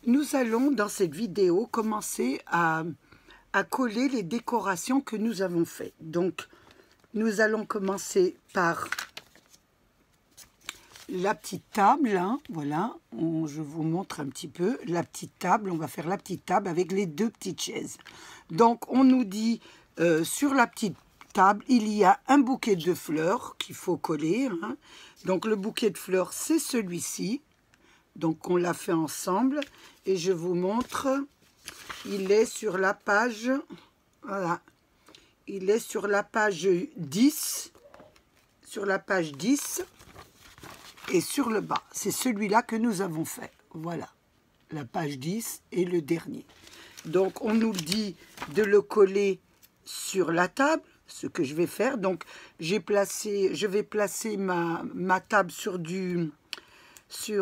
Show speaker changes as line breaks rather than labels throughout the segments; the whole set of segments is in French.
Nous allons dans cette vidéo commencer à coller les décorations que nous avons faites. Donc nous allons commencer par la petite table, hein, voilà, je vous montre un petit peu la petite table. On va faire la petite table avec les deux petites chaises. Donc on nous dit sur la petite table, il y a un bouquet de fleurs qu'il faut coller, hein. Donc le bouquet de fleurs, c'est celui-ci. Donc on l'a fait ensemble et je vous montre, il est sur la page, voilà, il est sur la page 10, et sur le bas, c'est celui-là que nous avons fait, voilà, la page 10 et le dernier. Donc on nous dit de le coller sur la table, ce que je vais faire. Donc je vais placer ma table sur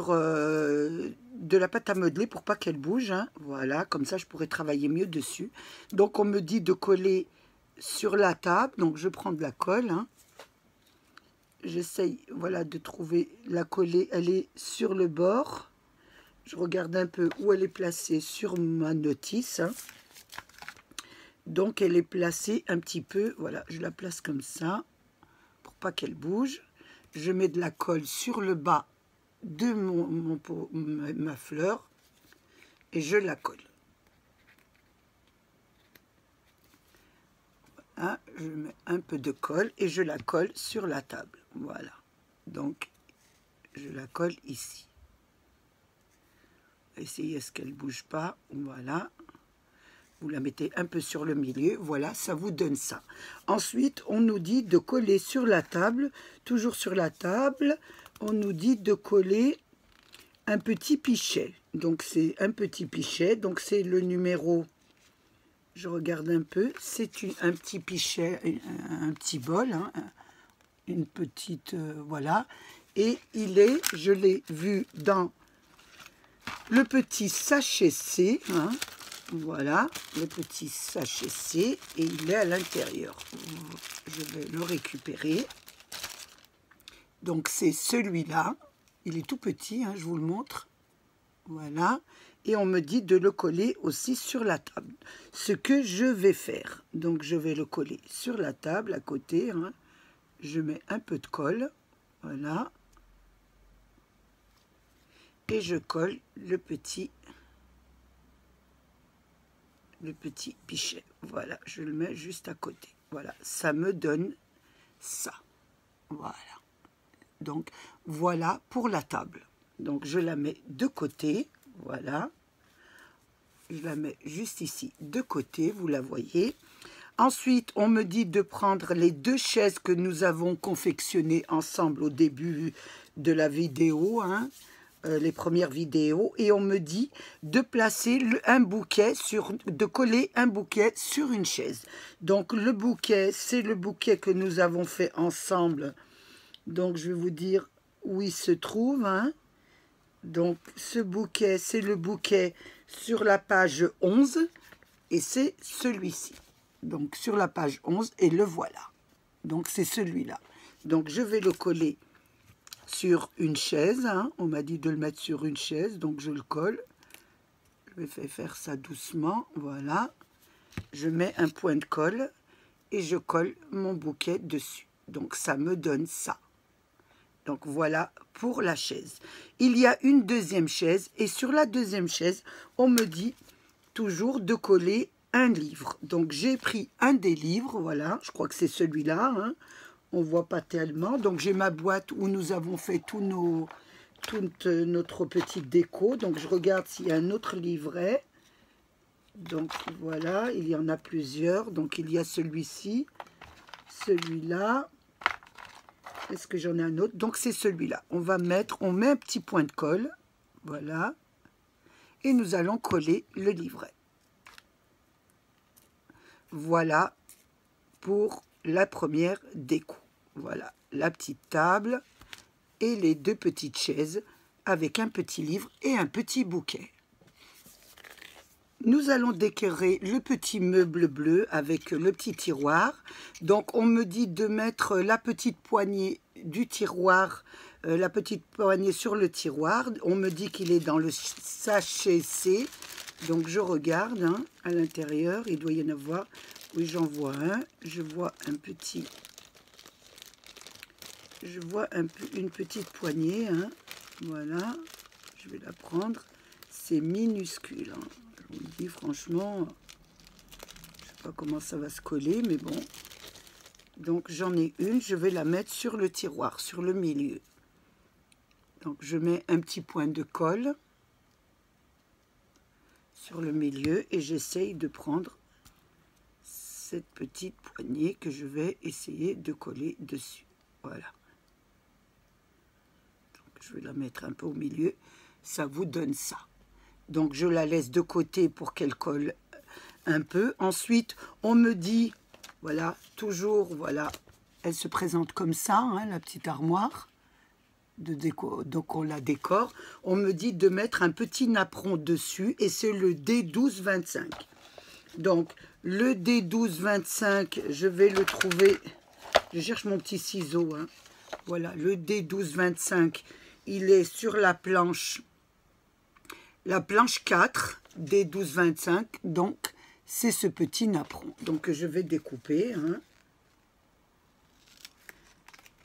de la pâte à modeler pour pas qu'elle bouge, hein. Voilà, comme ça je pourrais travailler mieux dessus. Donc on me dit de coller sur la table, donc je prends de la colle, hein. J'essaye, voilà, de trouver la coller, elle est sur le bord. Je regarde un peu où elle est placée sur ma notice, hein. Donc elle est placée un petit peu, voilà, je la place comme ça pour pas qu'elle bouge. Je mets de la colle sur le bas de ma fleur et je la colle. Voilà, je mets un peu de colle et je la colle sur la table. Voilà, donc je la colle ici. Essayez à ce qu'elle ne bouge pas. Voilà, vous la mettez un peu sur le milieu. Voilà, ça vous donne ça. Ensuite, on nous dit de coller sur la table, toujours sur la table. On nous dit de coller un petit pichet. Donc c'est un petit pichet, donc c'est le numéro, je regarde un peu, c'est un petit pichet, un petit bol, hein, une petite, voilà. Et il est, je l'ai vu dans le petit sachet C, hein, voilà, le petit sachet C, et il est à l'intérieur. Je vais le récupérer. Donc c'est celui-là, il est tout petit, hein, je vous le montre, voilà, et on me dit de le coller aussi sur la table, ce que je vais faire. Donc je vais le coller sur la table à côté, hein. Je mets un peu de colle, voilà, et je colle le petit pichet, voilà, je le mets juste à côté, voilà, ça me donne ça, voilà. Donc voilà pour la table. Donc je la mets de côté, voilà. Je la mets juste ici de côté, vous la voyez. Ensuite, on me dit de prendre les deux chaises que nous avons confectionnées ensemble au début de la vidéo, hein, les premières vidéos, et on me dit de placer de coller un bouquet sur une chaise. Donc le bouquet, c'est le bouquet que nous avons fait ensemble. Donc je vais vous dire où il se trouve, hein. Donc ce bouquet, c'est le bouquet sur la page 11 et c'est celui-ci. Donc sur la page 11 et le voilà. Donc c'est celui-là. Donc je vais le coller sur une chaise, hein. On m'a dit de le mettre sur une chaise, donc je le colle. Je vais faire ça doucement, voilà. Je mets un point de colle et je colle mon bouquet dessus. Donc ça me donne ça. Donc voilà pour la chaise. Il y a une deuxième chaise et sur la deuxième chaise, on me dit toujours de coller un livre. Donc j'ai pris un des livres, voilà, je crois que c'est celui-là, hein. On ne voit pas tellement. Donc j'ai ma boîte où nous avons fait toute notre petite déco. Donc je regarde s'il y a un autre livret. Donc voilà, il y en a plusieurs. Donc il y a celui-ci, celui-là. Est-ce que j'en ai un autre? Donc c'est celui-là. On met un petit point de colle, voilà, et nous allons coller le livret. Voilà pour la première déco. Voilà, la petite table et les deux petites chaises avec un petit livre et un petit bouquet. Nous allons décorer le petit meuble bleu avec le petit tiroir. Donc on me dit de mettre la petite poignée du tiroir la petite poignée sur le tiroir. On me dit qu'il est dans le sachet C. Donc je regarde hein, à l'intérieur. Il doit y en avoir. Oui, j'en vois un. Je vois un petit... Je vois une petite poignée. Hein. Voilà. Je vais la prendre. C'est minuscule. Hein. Je vous le dis franchement. Je ne sais pas comment ça va se coller. Mais bon. Donc j'en ai une. Je vais la mettre sur le tiroir. Sur le milieu. Donc je mets un petit point de colle. Sur le milieu. Et j'essaye de prendre cette petite poignée que je vais essayer de coller dessus. Voilà. Je vais la mettre un peu au milieu, ça vous donne ça. Donc je la laisse de côté pour qu'elle colle un peu. Ensuite, on me dit, voilà, toujours, voilà, elle se présente comme ça, hein, la petite armoire de déco. Donc on la décore. On me dit de mettre un petit napperon dessus et c'est le D1225. Donc le D1225, je vais le trouver, je cherche mon petit ciseau, hein. Voilà, le D1225. Il est sur la planche 4 des 12-25, donc c'est ce petit napperon. Donc je vais découper. Hein.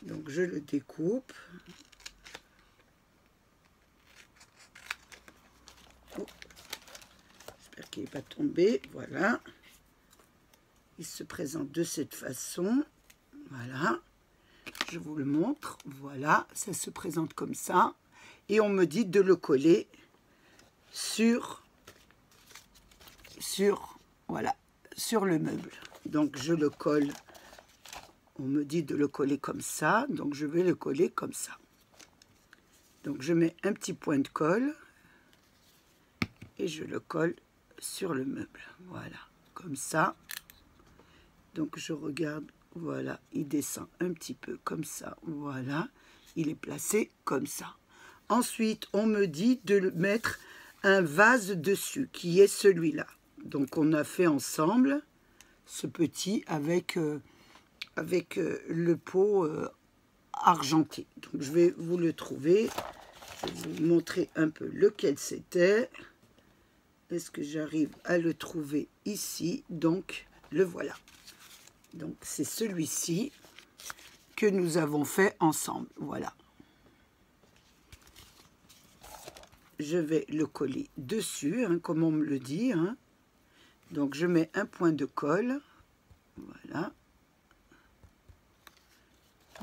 Donc je le découpe. Oh. J'espère qu'il n'est pas tombé. Voilà. Il se présente de cette façon. Voilà. Je vous le montre, voilà, ça se présente comme ça. Et on me dit de le coller voilà, sur le meuble. Donc je le colle, on me dit de le coller comme ça, donc je vais le coller comme ça. Donc je mets un petit point de colle et je le colle sur le meuble, voilà, comme ça. Donc je regarde. Voilà, il descend un petit peu comme ça. Voilà, il est placé comme ça. Ensuite, on me dit de mettre un vase dessus, qui est celui-là. Donc, on a fait ensemble ce petit avec le pot argenté. Donc, je vais vous le trouver. Je vais vous montrer un peu lequel c'était. Est-ce que j'arrive à le trouver ici? Donc, le voilà. Donc, c'est celui-ci que nous avons fait ensemble. Voilà. Je vais le coller dessus, hein, comme on me le dit. Hein. Donc, je mets un point de colle. Voilà.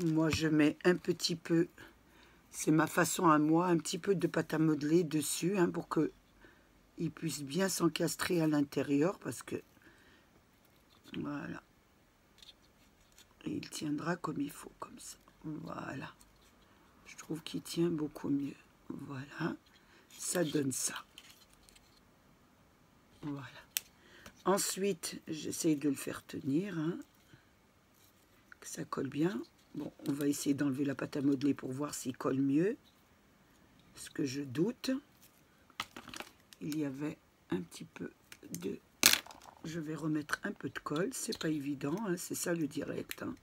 Moi, je mets un petit peu, c'est ma façon à moi, un petit peu de pâte à modeler dessus, hein, pour qu'il puisse bien s'encastrer à l'intérieur, parce que, voilà. Et il tiendra comme il faut, comme ça. Voilà. Je trouve qu'il tient beaucoup mieux. Voilà. Ça donne ça. Voilà. Ensuite, j'essaye de le faire tenir. Hein, que ça colle bien. Bon, on va essayer d'enlever la pâte à modeler pour voir s'il colle mieux. Parce que je doute. Il y avait un petit peu de... Je vais remettre un peu de colle, c'est pas évident, hein, c'est ça le direct. Hein.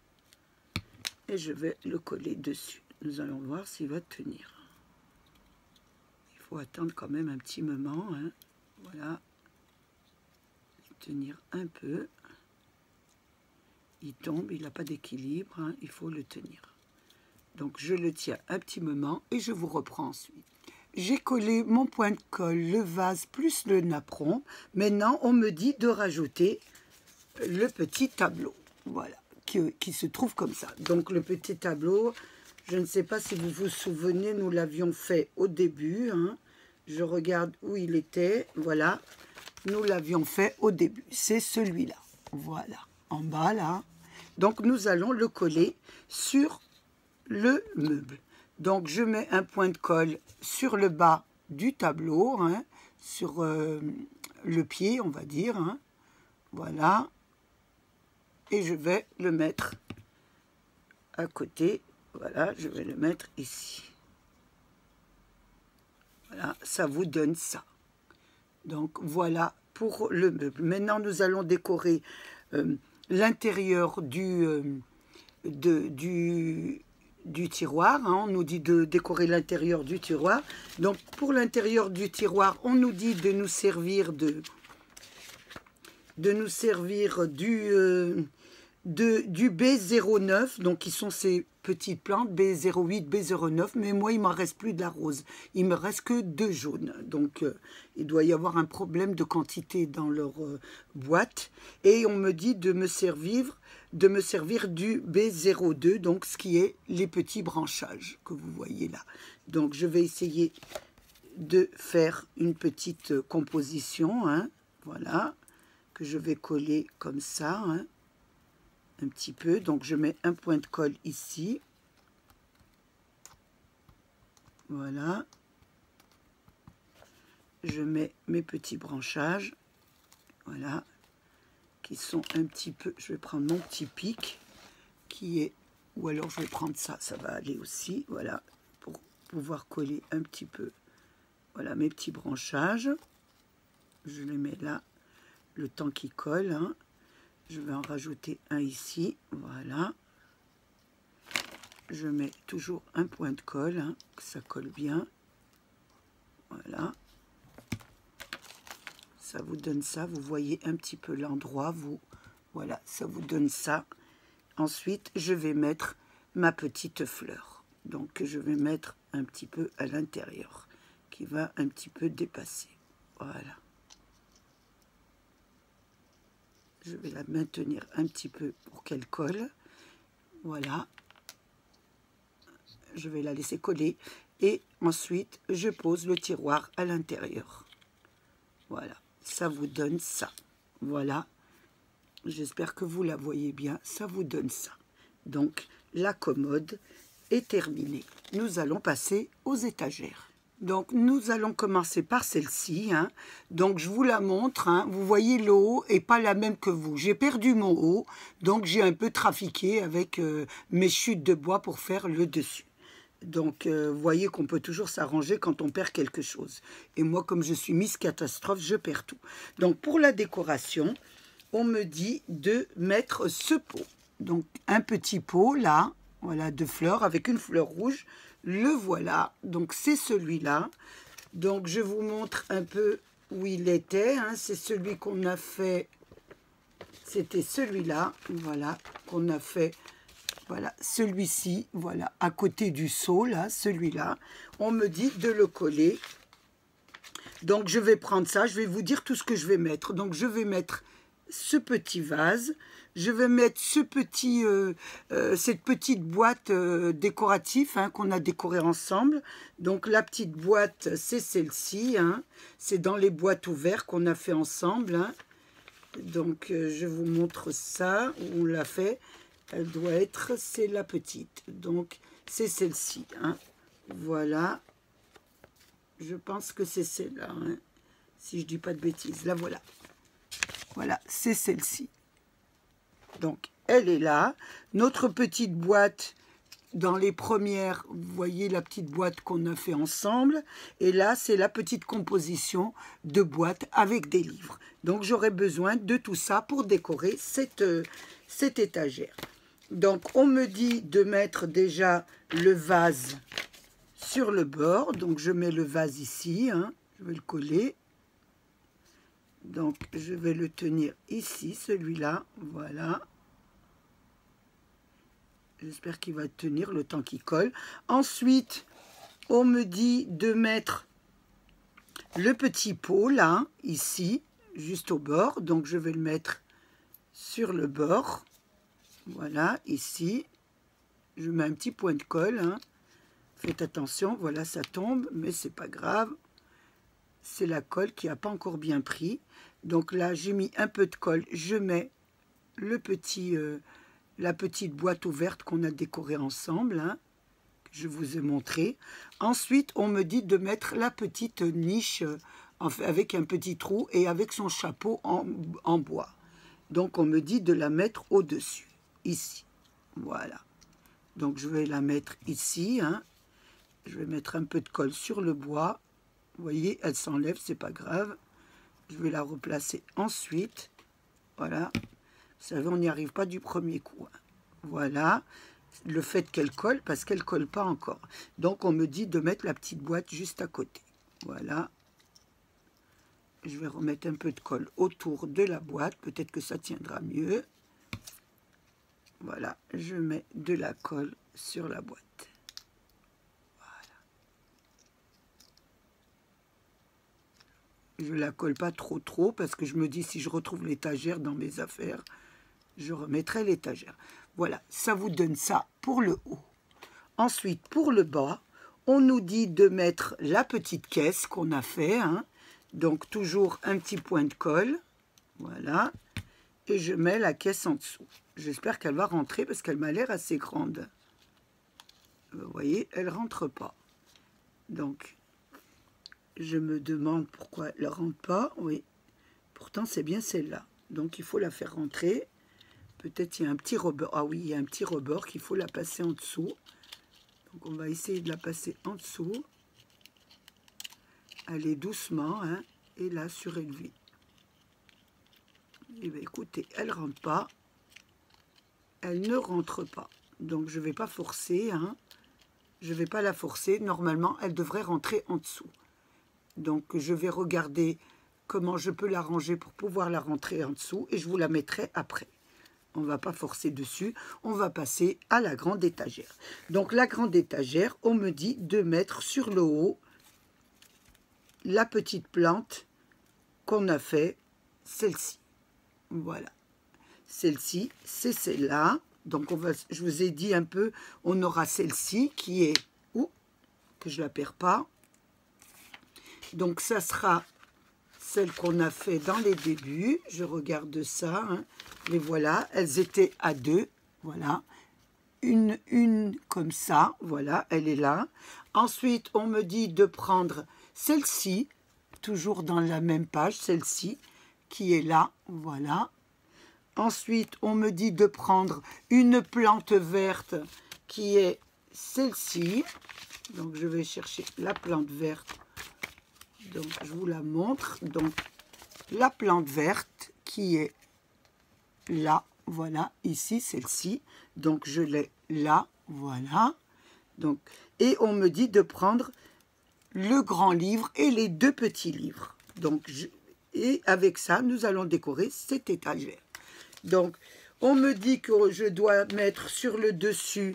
Et je vais le coller dessus. Nous allons voir s'il va tenir. Il faut attendre quand même un petit moment. Hein. Voilà. Tenir un peu. Il tombe, il n'a pas d'équilibre, hein, il faut le tenir. Donc je le tiens un petit moment et je vous reprends ensuite. J'ai collé mon point de colle, le vase plus le napperon. Maintenant, on me dit de rajouter le petit tableau. Voilà, qui se trouve comme ça. Donc, le petit tableau, je ne sais pas si vous vous souvenez, nous l'avions fait au début. Hein. Je regarde où il était. Voilà, nous l'avions fait au début. C'est celui-là. Voilà, en bas là. Donc, nous allons le coller sur le meuble. Donc, je mets un point de colle sur le bas du tableau, hein, sur le pied, on va dire. Hein, voilà. Et je vais le mettre à côté. Voilà, je vais le mettre ici. Voilà, ça vous donne ça. Donc, voilà pour le meuble. Maintenant, nous allons décorer du tiroir, hein. On nous dit de décorer l'intérieur du tiroir. Donc pour l'intérieur du tiroir, on nous dit de nous servir du B09, donc qui sont ces petites plantes B08, B09, mais moi il m'en reste plus de la rose, il me reste que 2 jaunes, donc il doit y avoir un problème de quantité dans leur boîte, et on me dit de me servir du B02, donc ce qui est les petits branchages que vous voyez là. Donc je vais essayer de faire une petite composition, hein, voilà, que je vais coller comme ça, hein, un petit peu. Donc je mets un point de colle ici, voilà, je mets mes petits branchages, voilà, qui sont un petit peu, je vais prendre mon petit pic qui est, ou alors je vais prendre ça, ça va aller aussi, voilà, pour pouvoir coller un petit peu, voilà, mes petits branchages, je les mets là le temps qu'ils collent, hein. Je vais en rajouter un ici, voilà. Je mets toujours un point de colle, hein, que ça colle bien. Voilà. Ça vous donne ça, vous voyez un petit peu l'endroit, vous. Voilà, ça vous donne ça. Ensuite, je vais mettre ma petite fleur. Donc, je vais mettre un petit peu à l'intérieur, qui va un petit peu dépasser. Voilà. Je vais la maintenir un petit peu pour qu'elle colle. Voilà. Je vais la laisser coller. Et ensuite, je pose le tiroir à l'intérieur. Voilà. Ça vous donne ça. Voilà. J'espère que vous la voyez bien. Ça vous donne ça. Donc, la commode est terminée. Nous allons passer aux étagères. Donc, nous allons commencer par celle-ci, hein. Donc, je vous la montre, hein. Vous voyez, le haut n'est pas la même que vous. J'ai perdu mon haut, donc j'ai un peu trafiqué avec mes chutes de bois pour faire le dessus. Donc, vous voyez qu'on peut toujours s'arranger quand on perd quelque chose. Et moi, comme je suis Miss Catastrophe, je perds tout. Donc, pour la décoration, on me dit de mettre ce pot. Donc, un petit pot, là, voilà, de fleurs avec une fleur rouge. Le voilà, donc c'est celui-là. Donc je vous montre un peu où il était, hein. C'est celui qu'on a fait, c'était celui-là, voilà, qu'on a fait, voilà, celui-ci, voilà, à côté du seau, là, celui-là. On me dit de le coller. Donc je vais prendre ça, je vais vous dire tout ce que je vais mettre. Donc je vais mettre ce petit vase, je vais mettre ce petit, cette petite boîte décorative, hein, qu'on a décorée ensemble. Donc la petite boîte, c'est celle-ci, hein. C'est dans les boîtes ouvertes qu'on a fait ensemble, hein. Donc je vous montre ça, où on l'a fait. Elle doit être, c'est la petite, donc c'est celle-ci, hein. Voilà, je pense que c'est celle-là, hein, si je dis pas de bêtises. La voilà. Voilà, c'est celle-ci. Donc, elle est là. Notre petite boîte, dans les premières, vous voyez la petite boîte qu'on a fait ensemble. Et là, c'est la petite composition de boîte avec des livres. Donc, j'aurai besoin de tout ça pour décorer cette étagère. Donc, on me dit de mettre déjà le vase sur le bord. Donc, je mets le vase ici, hein. Je vais le coller. Donc, je vais le tenir ici, celui-là, voilà. J'espère qu'il va tenir le temps qu'il colle. Ensuite, on me dit de mettre le petit pot, là, ici, juste au bord. Donc, je vais le mettre sur le bord. Voilà, ici. Je mets un petit point de colle, hein. Faites attention, voilà, ça tombe, mais c'est pas grave. C'est la colle qui n'a pas encore bien pris. Donc là, j'ai mis un peu de colle. Je mets le petit, la petite boîte ouverte qu'on a décorée ensemble, hein, que je vous ai montré. Ensuite, on me dit de mettre la petite niche avec un petit trou et avec son chapeau en bois. Donc, on me dit de la mettre au-dessus, ici. Voilà. Donc, je vais la mettre ici, hein. Je vais mettre un peu de colle sur le bois. Vous voyez, elle s'enlève, c'est pas grave. Je vais la replacer ensuite. Voilà. Vous savez, on n'y arrive pas du premier coup, hein. Voilà. le fait qu'elle colle, parce qu'elle colle pas encore. Donc on me dit de mettre la petite boîte juste à côté. Voilà. Je vais remettre un peu de colle autour de la boîte, peut-être que ça tiendra mieux. Voilà, je mets de la colle sur la boîte. Je la colle pas trop parce que je me dis si je retrouve l'étagère dans mes affaires, je remettrai l'étagère. Voilà, ça vous donne ça pour le haut. Ensuite, pour le bas, on nous dit de mettre la petite caisse qu'on a fait. Hein. Donc, toujours un petit point de colle. Voilà. Et je mets la caisse en dessous. J'espère qu'elle va rentrer parce qu'elle m'a l'air assez grande. Vous voyez, elle ne rentre pas. Donc, je me demande pourquoi elle ne rentre pas. Oui, pourtant c'est bien celle-là. Donc il faut la faire rentrer. Peut-être il y a un petit rebord. Ah oui, il y a un petit rebord qu'il faut la passer en dessous. Donc on va essayer de la passer en dessous. Allez doucement, hein, et là surélever. Et bien écoutez, elle ne rentre pas. Elle ne rentre pas. Donc je ne vais pas forcer. Hein. Je ne vais pas la forcer. Normalement, elle devrait rentrer en dessous. Donc, je vais regarder comment je peux l'arranger pour pouvoir la rentrer en dessous et je vous la mettrai après. On ne va pas forcer dessus, on va passer à la grande étagère. Donc, la grande étagère, on me dit de mettre sur le haut la petite plante qu'on a fait, celle-ci. Voilà. Celle-ci, c'est celle-là. Donc, je vous ai dit un peu, on aura celle-ci qui est, que je ne la perds pas. Donc, ça sera celle qu'on a fait dans les débuts. Je regarde ça. Hein. Les voilà. Elles étaient à deux. Voilà. Une comme ça. Voilà. Elle est là. Ensuite, on me dit de prendre celle-ci. Toujours dans la même page. Celle-ci qui est là. Voilà. Ensuite, on me dit de prendre une plante verte qui est celle-ci. Donc, je vais chercher la plante verte. Donc, je vous la montre. Donc, la plante verte qui est là, voilà, ici, celle-ci. Donc, je l'ai là, voilà. Donc, et on me dit de prendre le grand livre et les deux petits livres. Donc, et avec ça, nous allons décorer cette étagère. Donc, on me dit que je dois mettre sur le dessus...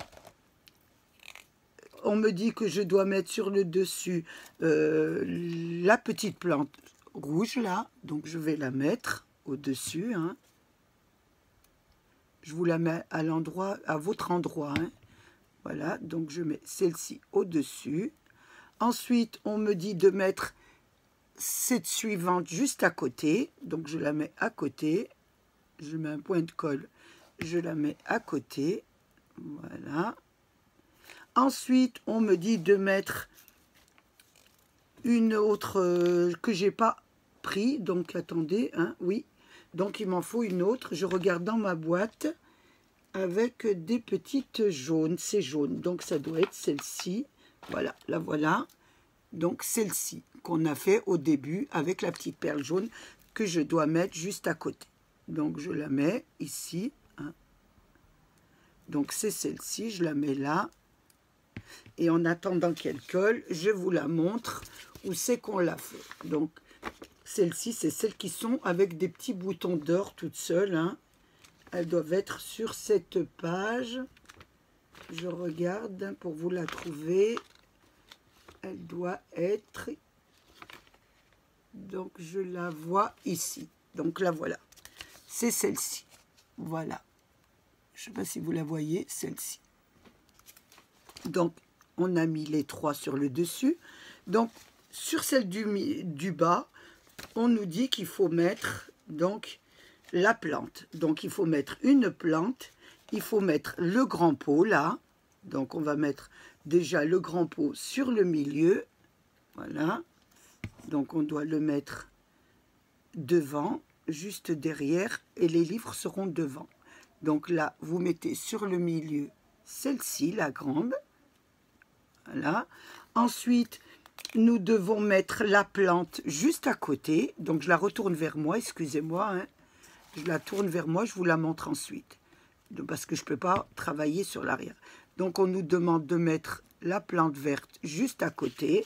On me dit que je dois mettre sur le dessus la petite plante rouge, là. Donc, je vais la mettre au-dessus. Hein. Je vous la mets à l'endroit, à votre endroit. Hein. Voilà, donc je mets celle-ci au-dessus. Ensuite, on me dit de mettre cette suivante juste à côté. Donc, je la mets à côté. Je mets un point de colle. Je la mets à côté. Voilà. Ensuite, on me dit de mettre une autre que j'ai pas pris. Donc, attendez, hein, oui. Donc, il m'en faut une autre. Je regarde dans ma boîte avec des petites jaunes. C'est jaune. Donc, ça doit être celle-ci. Voilà, la voilà. Donc, celle-ci qu'on a fait au début avec la petite perle jaune que je dois mettre juste à côté. Donc, je la mets ici. Hein. Donc, c'est celle-ci. Je la mets là. Et en attendant qu'elle colle, je vous la montre où c'est qu'on l'a fait. Donc, celles-ci, c'est celles qui sont avec des petits boutons d'or toutes seules. Hein. Elles doivent être sur cette page. Je regarde pour vous la trouver. Elle doit être... Donc, je la vois ici. Donc, la voilà. C'est celle-ci. Voilà. Je ne sais pas si vous la voyez, celle-ci. Donc, on a mis les trois sur le dessus. Donc, sur celle du bas, on nous dit qu'il faut mettre donc la plante. Donc, il faut mettre une plante. Il faut mettre le grand pot, là. Donc, on va mettre déjà le grand pot sur le milieu. Voilà. Donc, on doit le mettre devant, juste derrière. Et les livres seront devant. Donc, là, vous mettez sur le milieu celle-ci, la grande. Voilà. Ensuite, nous devons mettre la plante juste à côté. Donc, je la retourne vers moi, excusez-moi. Hein. Je la tourne vers moi, je vous la montre ensuite. parce que je ne peux pas travailler sur l'arrière. Donc on nous demande de mettre la plante verte juste à côté.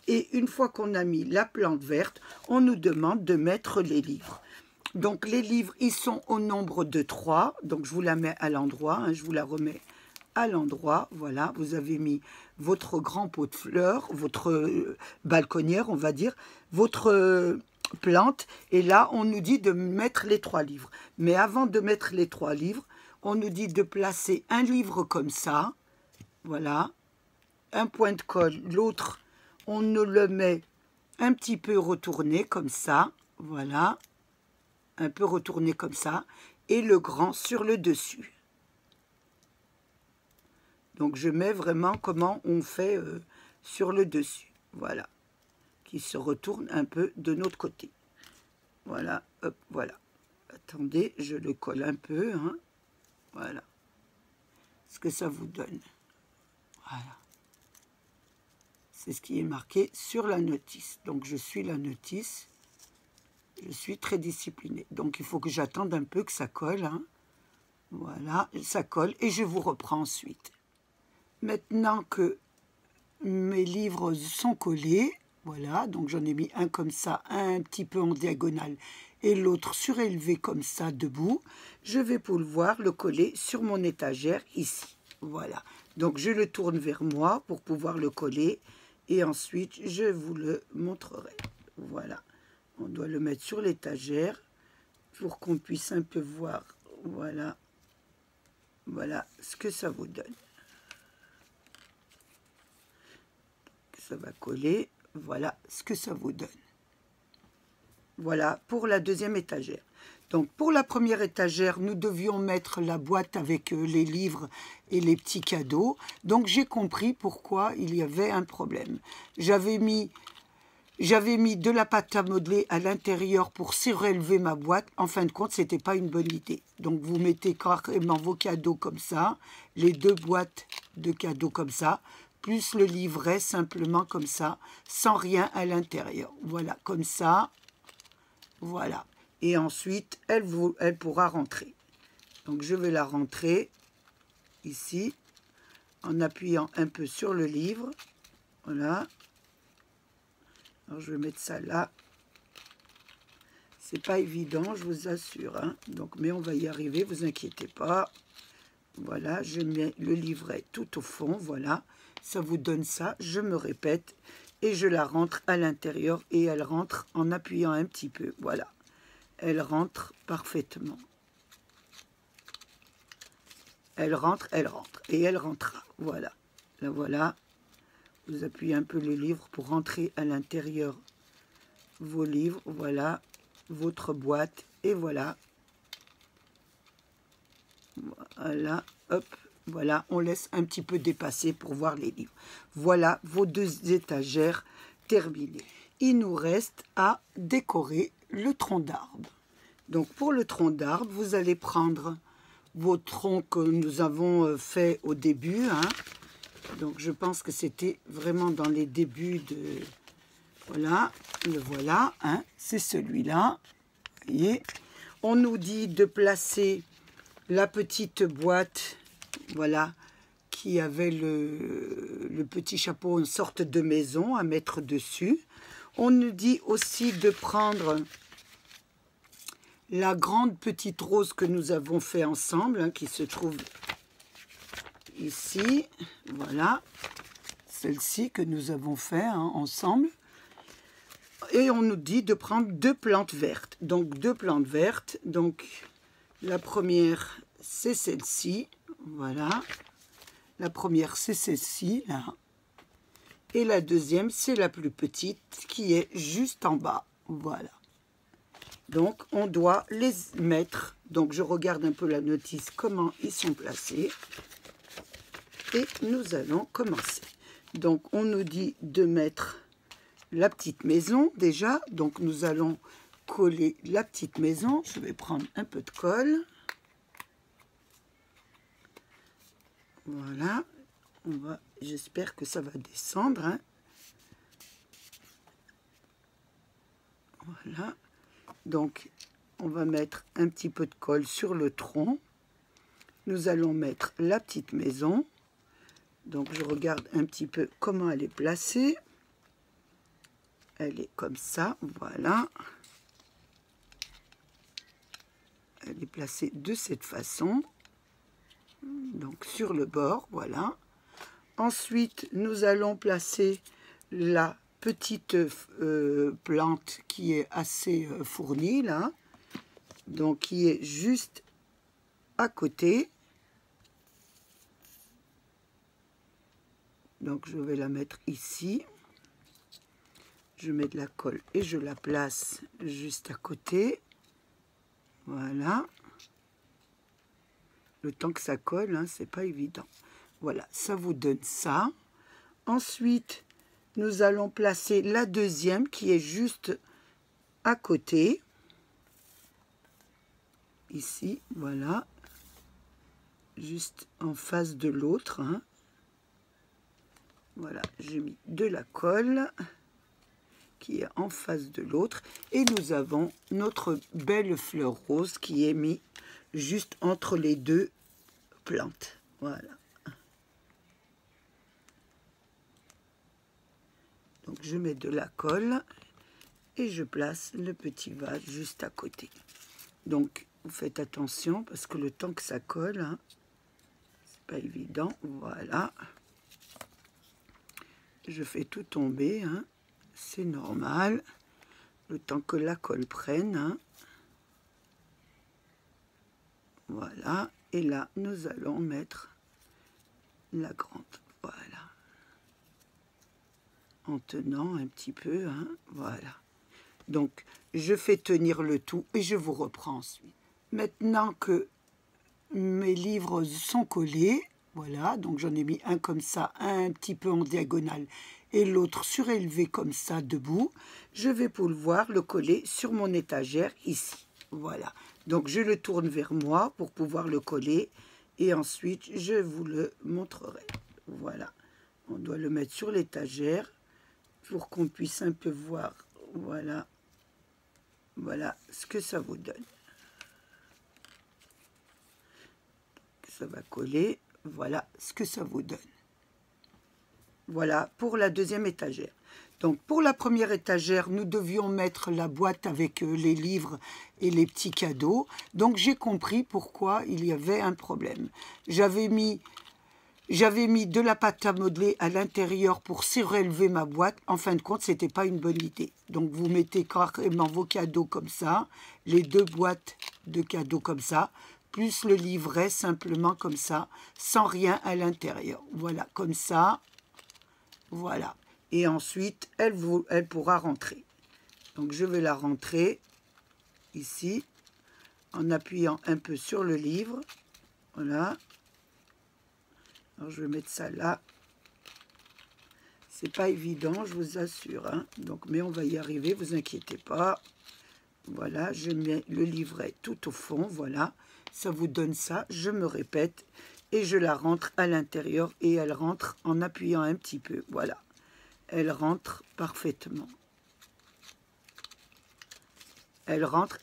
Et une fois qu'on a mis la plante verte, on nous demande de mettre les livres. Donc les livres, ils sont au nombre de 3. Donc je vous la mets à l'endroit, hein, je vous la remets à l'endroit. Voilà, vous avez mis votre grand pot de fleurs, votre balconnière, on va dire, votre plante. Et là, on nous dit de mettre les 3 livres. Mais avant de mettre les 3 livres, on nous dit de placer un livre comme ça. Voilà, un point de colle, l'autre, on nous le met un petit peu retourné comme ça. Voilà, un peu retourné comme ça. Et le grand sur le dessus. Donc je mets vraiment comment on fait sur le dessus. Voilà. Qui se retourne un peu de notre côté. Voilà, hop, voilà. Attendez, je le colle un peu. Hein. Voilà. Ce que ça vous donne. Voilà. C'est ce qui est marqué sur la notice. Donc je suis la notice. Je suis très disciplinée. Donc il faut que j'attende un peu que ça colle. Hein. Voilà, ça colle et je vous reprends ensuite. Maintenant que mes livres sont collés, voilà, donc j'en ai mis un comme ça, un petit peu en diagonale et l'autre surélevé comme ça, debout. Je vais pouvoir le coller sur mon étagère ici. Voilà, donc je le tourne vers moi pour pouvoir le coller et ensuite je vous le montrerai. Voilà, on doit le mettre sur l'étagère pour qu'on puisse un peu voir, voilà, voilà ce que ça vous donne. Ça va coller, voilà ce que ça vous donne. Voilà pour la deuxième étagère. Donc pour la première étagère, nous devions mettre la boîte avec les livres et les petits cadeaux. Donc j'ai compris pourquoi il y avait un problème. J'avais mis de la pâte à modeler à l'intérieur pour surélever ma boîte. En fin de compte, ce n'était pas une bonne idée. Donc vous mettez carrément vos cadeaux comme ça, les 2 boîtes de cadeaux comme ça, plus le livret simplement comme ça, sans rien à l'intérieur. Voilà, comme ça. Voilà. Et ensuite, elle pourra rentrer. Donc, je vais la rentrer ici, en appuyant un peu sur le livre. Voilà. Alors, je vais mettre ça là. C'est pas évident, je vous assure. Hein. Donc, mais on va y arriver, vous inquiétez pas. Voilà, je mets le livret tout au fond, voilà. Ça vous donne ça, je me répète, et je la rentre à l'intérieur, et elle rentre en appuyant un petit peu, voilà. Elle rentre parfaitement. Elle rentre, et elle rentrera, voilà. Là, voilà, vous appuyez un peu le livre pour rentrer à l'intérieur vos livres, voilà, votre boîte, et voilà. Voilà, hop. Voilà, on laisse un petit peu dépasser pour voir les livres. Voilà vos 2 étagères terminées. Il nous reste à décorer le tronc d'arbre. Donc pour le tronc d'arbre, vous allez prendre vos troncs que nous avons fait au début. Hein. Donc je pense que c'était vraiment dans les débuts de... Voilà, le voilà, hein, c'est celui-là. Vous voyez, on nous dit de placer la petite boîte, voilà, qui avait le petit chapeau, une sorte de maison à mettre dessus. On nous dit aussi de prendre la grande petite rose que nous avons fait ensemble, hein, qui se trouve ici. Voilà, celle-ci que nous avons fait hein, ensemble. Et on nous dit de prendre 2 plantes vertes. Donc 2 plantes vertes. Donc la première, c'est celle-ci. Voilà. La première, c'est celle-ci, là. Et la deuxième, c'est la plus petite, qui est juste en bas. Voilà. Donc, on doit les mettre. Donc, je regarde un peu la notice, comment ils sont placés. Et nous allons commencer. Donc, on nous dit de mettre la petite maison, déjà. Donc, nous allons coller la petite maison. Je vais prendre un peu de colle. Voilà, j'espère que ça va descendre. Hein. Voilà, donc on va mettre un petit peu de colle sur le tronc. nous allons mettre la petite maison. Donc je regarde un petit peu comment elle est placée. Elle est comme ça, voilà. Elle est placée de cette façon. Donc sur le bord, voilà. Ensuite, nous allons placer la petite plante qui est assez fournie, là. Donc qui est juste à côté. Donc je vais la mettre ici. Je mets de la colle et je la place juste à côté. Voilà. Le temps que ça colle, hein, c'est pas évident. Voilà, ça vous donne ça. Ensuite, nous allons placer la deuxième qui est juste à côté. Ici, voilà. Juste en face de l'autre. Hein. Voilà, j'ai mis de la colle qui est en face de l'autre. Et nous avons notre belle fleur rose qui est mise juste entre les deux plantes. Voilà. Donc je mets de la colle et je place le petit vase juste à côté. Donc vous faites attention parce que le temps que ça colle, hein, c'est pas évident. Voilà. Je fais tout tomber, hein, c'est normal. Le temps que la colle prenne. Hein. Voilà. Et là, nous allons mettre la grande. Voilà. En tenant un petit peu, hein, voilà. Donc, je fais tenir le tout et je vous reprends ensuite. Maintenant que mes livres sont collés, voilà, donc j'en ai mis un comme ça, un petit peu en diagonale et l'autre surélevé comme ça, debout. Je vais pouvoir le coller sur mon étagère ici, voilà. Donc, je le tourne vers moi pour pouvoir le coller et ensuite, je vous le montrerai. Voilà, on doit le mettre sur l'étagère pour qu'on puisse un peu voir, voilà, voilà ce que ça vous donne. Ça va coller, voilà ce que ça vous donne. Voilà pour la deuxième étagère. Donc pour la première étagère, nous devions mettre la boîte avec les livres et les petits cadeaux. Donc j'ai compris pourquoi il y avait un problème. J'avais mis de la pâte à modeler à l'intérieur pour surélever ma boîte. En fin de compte, ce n'était pas une bonne idée. Donc, vous mettez carrément vos cadeaux comme ça, les deux boîtes de cadeaux comme ça, plus le livret simplement comme ça, sans rien à l'intérieur. Voilà, comme ça. Voilà. Et ensuite, elle pourra rentrer. Donc, je vais la rentrer ici, en appuyant un peu sur le livre. Voilà. Alors, je vais mettre ça là. C'est pas évident, je vous assure. Hein. Donc, mais on va y arriver, vous inquiétez pas. Voilà, je mets le livret tout au fond. Voilà, ça vous donne ça. Je me répète et je la rentre à l'intérieur et elle rentre en appuyant un petit peu. Voilà, elle rentre parfaitement. Elle rentre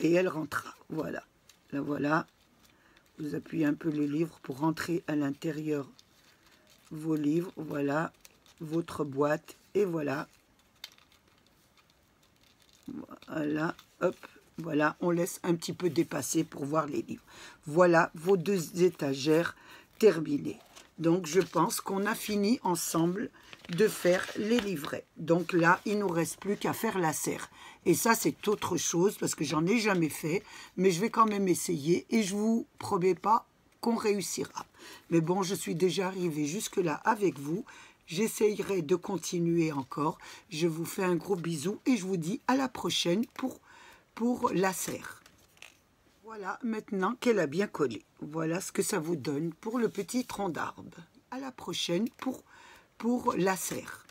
et elle rentrera. Voilà, là voilà. Vous appuyez un peu le livre pour rentrer à l'intérieur vos livres. Voilà, votre boîte. Et voilà. Voilà, hop. Voilà, on laisse un petit peu dépasser pour voir les livres. Voilà vos deux étagères terminées. Donc, je pense qu'on a fini ensemble de faire les livrets. Donc là, il ne nous reste plus qu'à faire la serre. Et ça, c'est autre chose parce que j'en ai jamais fait. Mais je vais quand même essayer et je vous promets pas qu'on réussira. Mais bon, je suis déjà arrivée jusque-là avec vous. J'essayerai de continuer encore. Je vous fais un gros bisou et je vous dis à la prochaine pour la serre. Voilà, maintenant qu'elle a bien collé. Voilà ce que ça vous donne pour le petit tronc d'arbre. À la prochaine pour la serre.